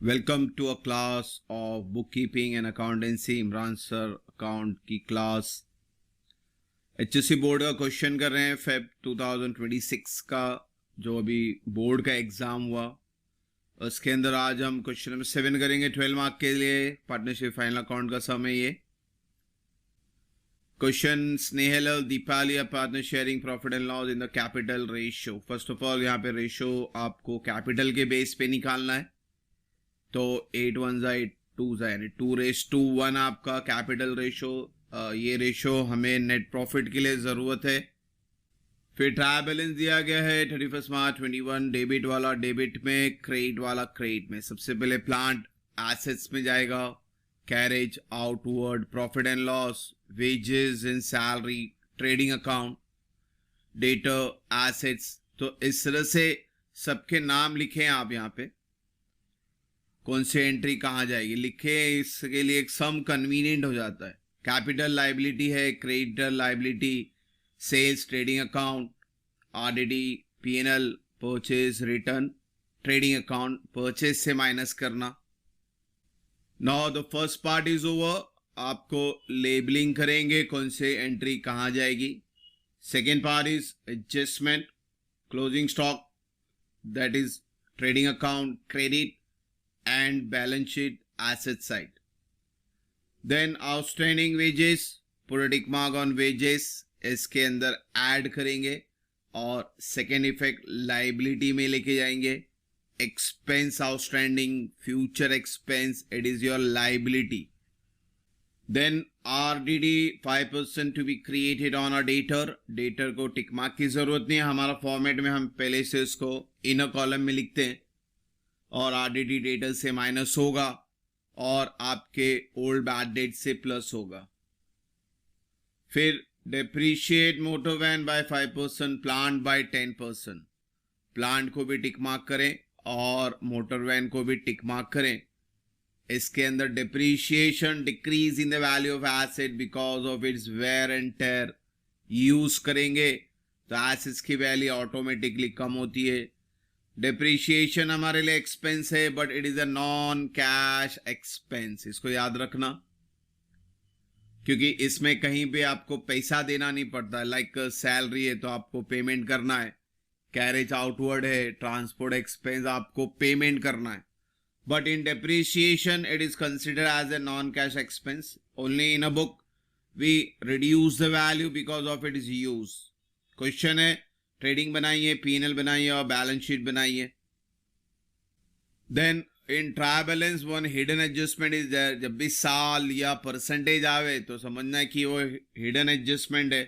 Welcome to a class of book keeping and accountancy. Imran sir account की class HSC board का question कर रहे हैं फेब 2026 का, जो अभी बोर्ड का एग्जाम हुआ। उसके अंदर आज हम क्वेश्चन नंबर 7 करेंगे 12 मार्क के लिए। पार्टनरशिप फाइनल अकाउंट का समय ये question. Snehal Deepali partner sharing profit and loss in the capital ratio. First of all यहाँ पे रेशियो आपको कैपिटल के बेस पे निकालना है। तो 8 1 8 2 यानी 2:1 आपका कैपिटल रेशो। ये रेशो हमें नेट प्रॉफिट के लिए ज़रूरत है। फिर ट्रायल बैलेंस दिया गया है 31 मार्च 21। डेबिट वाला डेबिट में, क्रेडिट वाला क्रेडिट में। सबसे पहले प्लांट एसेट्स में जाएगा, carriage outward, profit and loss, wages and salary, trading account, debtor, assets. तो इस तरह से सबके नाम लिखे आप यहाँ पे, कौन सी एंट्री कहाँ जाएगी लिखे। इसके लिए एक सम कन्वीनियंट हो जाता है। कैपिटल लाइबिलिटी है, creditor liability, sales, trading account, RDD, PNL, purchase, return, trading account, purchase से माइनस करना। Now the first part is over. आपको लेबलिंग करेंगे कौन से एंट्री कहाँ जाएगी। Second part is adjustment, closing stock, that is trading account, credit and balance sheet asset side. Then outstanding wages, put a tick mark on wages, इसके अंदर add करेंगे और सेकेंड इफेक्ट लाइबिलिटी में लेके जाएंगे। Expense outstanding, future expense, it is your liability. Then RDD 5% to be created on a debtor. Debtor को tick mark की जरूरत नहीं है, हमारा फॉर्मेट में हम पहले से उसको इनर कॉलम में लिखते हैं और आरडीडी डेटर से माइनस होगा और आपके ओल्ड बैड डेट से प्लस होगा। फिर depreciate motor van by 5%, plant by 10%। Plant को भी टिक मार्क करें और मोटर वैन को भी टिक मार्क करें। इसके अंदर depreciation, decrease in the value of asset because of its wear and tear use करेंगे तो एसेट्स की वैल्यू ऑटोमेटिकली कम होती है। डेप्रीशिएशन हमारे लिए एक्सपेंस है but it is a non cash expense, इसको याद रखना, क्योंकि इसमें कहीं पे आपको पैसा देना नहीं पड़ता। लाइक सैलरी है तो आपको पेमेंट करना है, कैरेज आउटवर्ड है, ट्रांसपोर्ट एक्सपेंस आपको पेमेंट करना है। But in depreciation it is considered as a non cash expense. Only in a book we reduce the value because of it is use. Question है trading बनाइए, PNL बनाइए और balance sheet बनाइए। Then in trial balance one hidden adjustment is there. जब भी साल या percentage आवे तो समझना है कि वो हिडन एडजस्टमेंट है।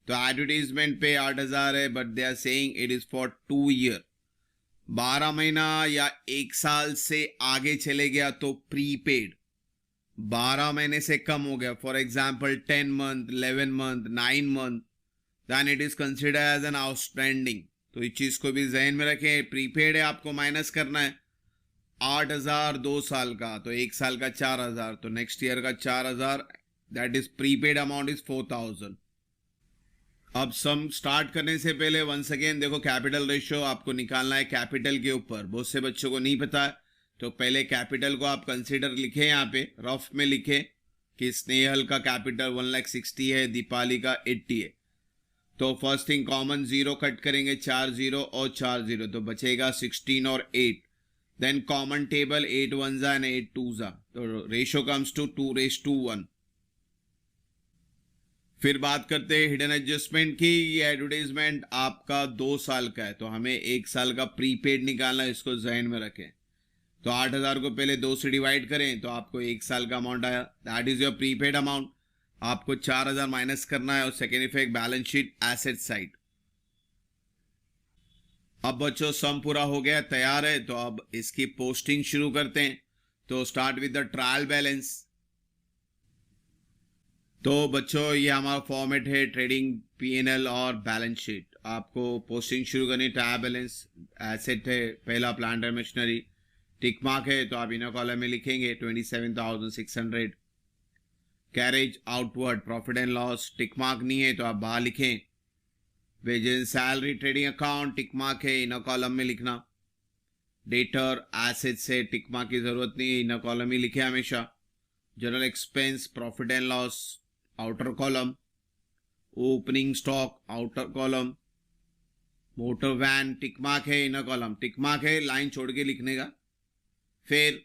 तो एडवर्टीजमेंट पे 8,000 है but they are saying it is for 2 year. 12 महीना या 1 साल से आगे चले गया तो प्रीपेड। 12 महीने से कम हो गया, for example 10 month, 11 month, 9 month, then it is considered as an outstanding। तो इस चीज को भी जहन में रखें। प्रीपेड है, आपको माइनस करना है। 8,000 2 साल का, तो 1 साल का 4,000, तो नेक्स्ट ईयर का 4,000, that is prepaid amount is 4,000। अब सम स्टार्ट करने से पहले वंस अगेन देखो, कैपिटल रेशियो आपको निकालना है कैपिटल के ऊपर। बहुत से बच्चों को नहीं पता है, तो पहले कैपिटल को आप कंसिडर लिखें, यहाँ पे रफ में लिखें कि स्नेहल का कैपिटल 1,60,000 है, दीपाली का 80 है। तो फर्स्ट थिंग कॉमन 0 कट करेंगे, 4 0 और 4 0, तो बचेगा 16 और 8। देन कॉमन टेबल 8 1 एंड 8 2, तो रेशियो कम्स टू 2:1। फिर बात करते हैं हिडन एडजस्टमेंट की। ये एडवर्टाइजमेंट आपका 2 साल का है तो हमें 1 साल का प्रीपेड निकालना है, इसको जहन में रखें। तो 8,000 को पहले 2 से डिवाइड करें तो आपको 1 साल का अमाउंट आया, that is your prepaid amount. आपको 4,000 माइनस करना है और second effect balance sheet asset side. अब बच्चों सम पूरा हो गया, तैयार है, तो अब इसकी पोस्टिंग शुरू करते हैं। तो start with the trial balance. तो बच्चों ये हमारा फॉर्मेट है, ट्रेडिंग, पीएनएल और बैलेंस शीट। आपको पोस्टिंग शुरू करनी। ट्रायल बैलेंस एसेट है, पहला plant and machinery, tick mark है तो आप इनर कॉलम में लिखेंगे 27,600। Carriage outward, profit and loss, tick mark नहीं है तो आप बाहर लिखें। वेजेस, सैलरी, ट्रेडिंग अकाउंट, टिक मार्क है, इनर कॉलम में लिखना। डेटर एसेट से टिक मार्क की जरूरत नहीं है, इनर कॉलम ही लिखे हमेशा. General expense profit and loss outer column. Opening stock outer column. Motor van tick mark है, इनर कॉलम टिक मार्क है, लाइन छोड़ के लिखने का. फिर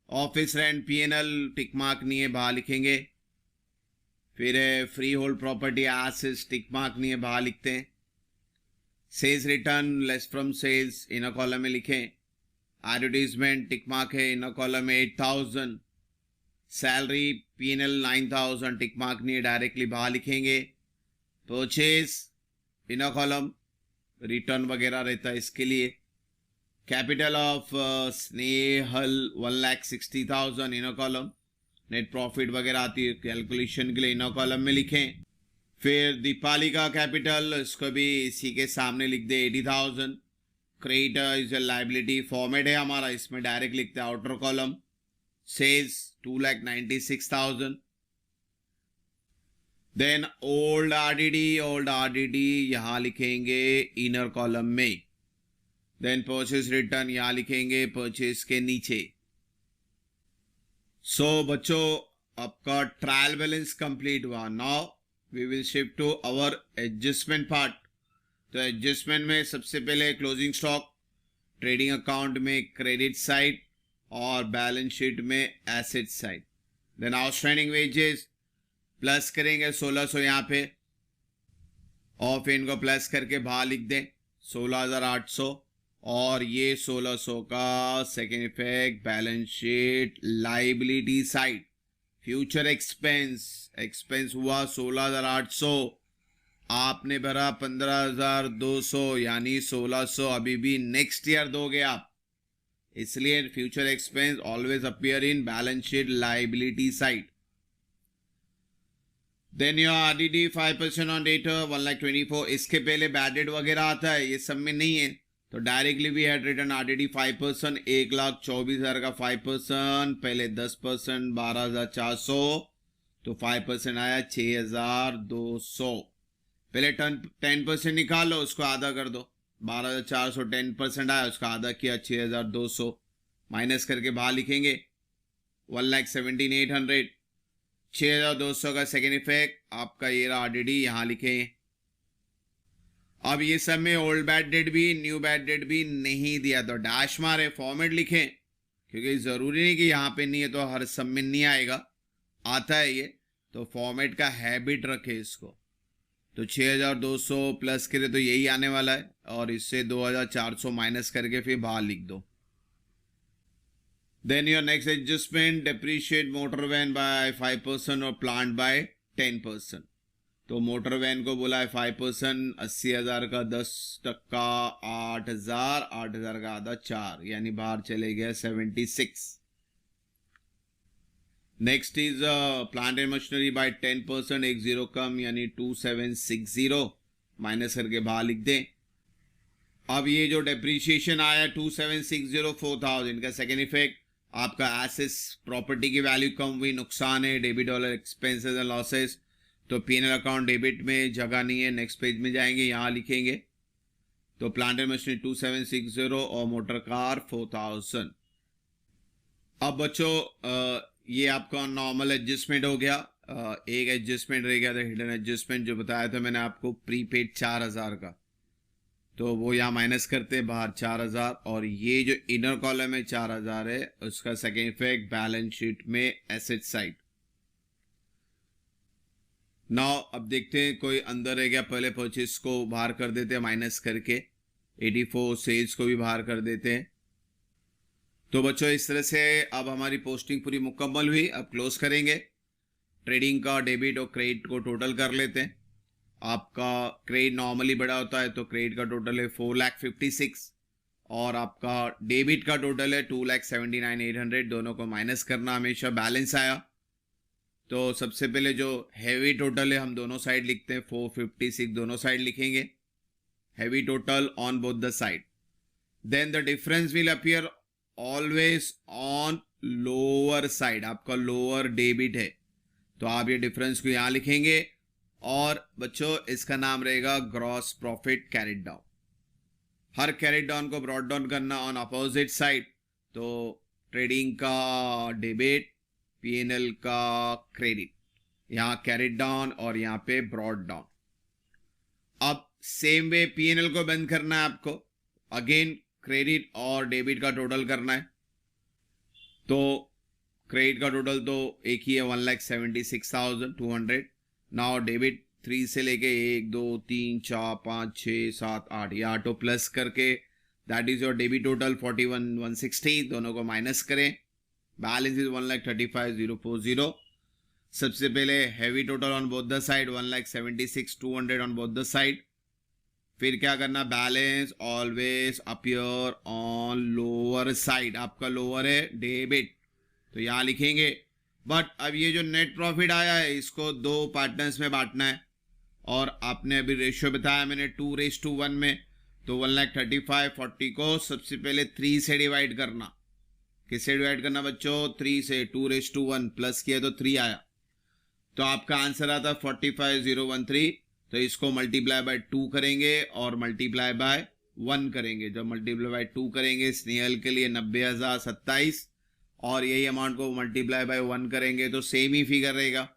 ऑफिस रेंट P&L टिक मार्क नहीं है, बाहर लिखेंगे. फिर है freehold property assets tick mark नहीं है, बाहर लिखते हैं. Sales return less from sales inner column में लिखें. एडवर्टीजमेंट टिक मार्क है, इनर कॉलम में 8,000. सैलरी P&L 9,000 टिक मार्क नहीं है, डायरेक्टली बाहर लिखेंगे. परचेज इनर कॉलम, रिटर्न वगैरह रहता है इसके लिए. Capital of Snehal 1,60,000 inner column. Net profit वगैरह आती है कैलकुलेशन के लिए, इनर कॉलम में लिखें. फिर दीपाली का कैपिटल, इसको भी इसी के सामने लिख दे 80,000. Creditor is a liability format है हमारा, इसमें डायरेक्ट लिखते हैं outer column. Sales 2,96,000. Then old RDD यहां लिखेंगे इनर कॉलम में. देन परचेज रिटर्न यहां लिखेंगे परचेज के नीचे. सो बच्चों आपका ट्रायल बैलेंस कंप्लीट हुआ. Now we will shift to our adjustment part. तो एडजस्टमेंट में सबसे पहले क्लोजिंग स्टॉक, ट्रेडिंग अकाउंट में क्रेडिट साइड और बैलेंस शीट में asset side. Then outstanding wages plus करेंगे 1,600 यहाँ पे, और फिर इनको प्लस करके बाहर लिख दें 16,800. और ये 1,600 का second effect balance sheet liability side. Future expense हुआ 16,800, आपने भरा 15,200, यानी 1,600 अभी भी नेक्स्ट ईयर दोगे आप, इसलिए future expense always appear in balance sheet liability side. Then your RDD 5% on debtor 1,24,000. इसके पहले बैड डेट वगैरह आता है, ये सब में नहीं है, तो directly we had return RDD 5%. 1,24,000 का 5%, पहले 10% 12,400, तो 5% आया 6,200. पहले 10% निकालो, उसको आधा कर दो. 12,400 10% आया, उसका आधा किया 6,200, माइनस करके बाहर लिखेंगे 1,17,800. 6,200 का सेकेंड इफेक्ट आपका ये रहा आरडीडी, यहां लिखें. अब ये सब में ओल्ड बैड डेट भी न्यू बैड डेट भी नहीं दिया, तो डैश मारे फॉर्मेट लिखें, क्योंकि जरूरी नहीं कि यहां पे नहीं है तो हर सब में नहीं आएगा, आता है ये, तो फॉर्मेट का हैबिट रखे इसको. तो 6,200 प्लस करे तो यही आने वाला है, और इससे 2,400 माइनस करके फिर बाहर लिख दो. Then your next adjustment, depreciate motor van by 5% और प्लांट बाय 10%. तो मोटर वैन को बोला है 5%, 80,000 का 10%, 8,000, 8,000 का आधा 4, यानी बाहर चले गया 76. Next is plant and machinery by 10%, 10 कम, यानी 2,760, माइनस करके बाहर लिख दें. अब ये जो डेप्रीशिएशन आया 2,760 4,000 का सेकेंड इफेक्ट, आपका एसेट्स प्रॉपर्टी की वैल्यू कम हुई, नुकसान है. Debit dollar expenses and losses, तो P&L अकाउंट डेबिट में जगह नहीं है, नेक्स्ट पेज में जाएंगे, यहाँ लिखेंगे. तो प्लांट एंड मशीनरी 2,760 और मोटर कार 4,000. अब बच्चों ये आपका नॉर्मल एडजस्टमेंट हो गया. एक एडजस्टमेंट रह गया था हिडन एडजस्टमेंट, जो बताया था मैंने आपको, प्रीपेड 4,000 का, तो वो यहाँ माइनस करते हैं बाहर 4,000. और ये जो इनर कॉलम है 4,000 है, उसका सेकेंड इफेक्ट बैलेंस शीट में एसेट साइड. नाउ अब देखते हैं कोई अंदर रह गया, पहले परचेज को बाहर कर देते हैं माइनस करके, 84 सेल्स को भी बाहर कर देते हैं. तो बच्चों इस तरह से अब हमारी पोस्टिंग पूरी मुकम्मल हुई. अब क्लोज करेंगे. ट्रेडिंग का डेबिट और क्रेडिट को टोटल कर लेते हैं. आपका क्रेडिट नॉर्मली बड़ा होता है, तो क्रेडिट का टोटल है 4,56,000 और आपका डेबिट का टोटल है 2,79,800. दोनों को माइनस करना हमेशा. बैलेंस आया तो सबसे पहले जो हैवी टोटल है हम दोनों साइड लिखते हैं, 456 दोनों साइड लिखेंगे, heavy total on both the side. Then the difference will appear always on lower side. आपका लोअर डेबिट है, तो आप ये डिफरेंस को यहां लिखेंगे, और बच्चों इसका नाम रहेगा ग्रॉस प्रॉफिट कैरिड डाउन. हर कैरेट डाउन को ब्रॉड डाउन करना ऑन अपोजिट साइड, तो ट्रेडिंग का डेबिट, पीएनएल का क्रेडिट, यहाँ कैरेट डाउन और यहाँ पे ब्रॉड डाउन। अब सेम वे पीएनएल को बंद करना है आपको, अगेन क्रेडिट और डेबिट का टोटल करना है। तो क्रेडिट का टोटल तो एक ही है 1,76,200। नाउ डेबिट 3 से लेके 1 2 3 4 5 6 7 8 ये ऑटो प्लस करके that is your debit total 41,160, दोनों को माइनस करें, बैलेंस इज 1,35,040। सबसे पहले heavy total on both the side 1,76,200 on both the side. फिर क्या करना, balance always appear on lower side, आपका लोअर है डेबिट तो यहाँ लिखेंगे। बट अब ये जो नेट प्रॉफिट आया है इसको 2 पार्टनर्स में बांटना है, और आपने अभी रेशियो बताया मैंने 2:1 में, तो 1,35,40 को सबसे पहले 3 से डिवाइड करना। किससे डिवाइड करना बच्चों, 3 से, 2:1 प्लस किया तो 3 आया, तो आपका आंसर आता 45,013। तो इसको मल्टीप्लाई बाय 2 करेंगे और मल्टीप्लाई बाय 1 करेंगे। जब मल्टीप्लाई बाय 2 करेंगे स्नेहल के लिए 90,027, और यही अमाउंट को मल्टीप्लाई बाय 1 करेंगे तो सेम ही फिगर रहेगा।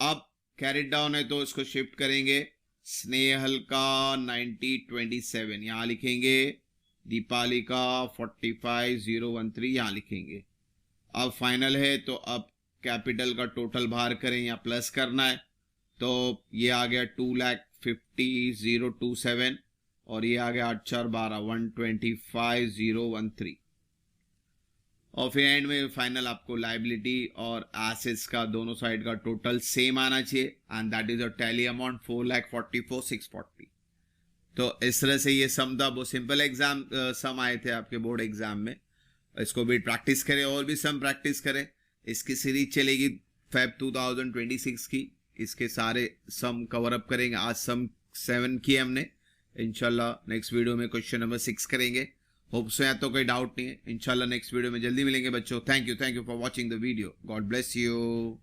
अब कैरेट डाउन है तो इसको शिफ्ट करेंगे, स्नेहल का 9027 यहाँ लिखेंगे, दीपाली का 45,013 यहाँ लिखेंगे। अब फाइनल है तो अब कैपिटल का टोटल बाहर करें या प्लस करना है, तो ये आ गया 2,50,027 और ये आ गया 8 4 12 125,013। और फिर एंड में फाइनल आपको लाइबिलिटी और एसेट्स का दोनों साइड का टोटल सेम आना चाहिए, and that is a tally amount 4,44,640। तो इस तरह से ये सम था, वो सिंपल एग्जाम सम आए थे आपके बोर्ड एग्जाम में। इसको भी प्रैक्टिस करें और भी सम प्रैक्टिस करें। इसकी सीरीज चलेगी फेब 2026 की, इसके सारे सम कवर अप करेंगे। आज सम 7 किए हमने, इंशाल्लाह नेक्स्ट वीडियो में क्वेश्चन नंबर 6 करेंगे। होप सो, या तो कोई डाउट नहीं है। इंशाल्लाह नेक्स्ट वीडियो में जल्दी मिलेंगे बच्चों। Thank you for watching the video. God bless you.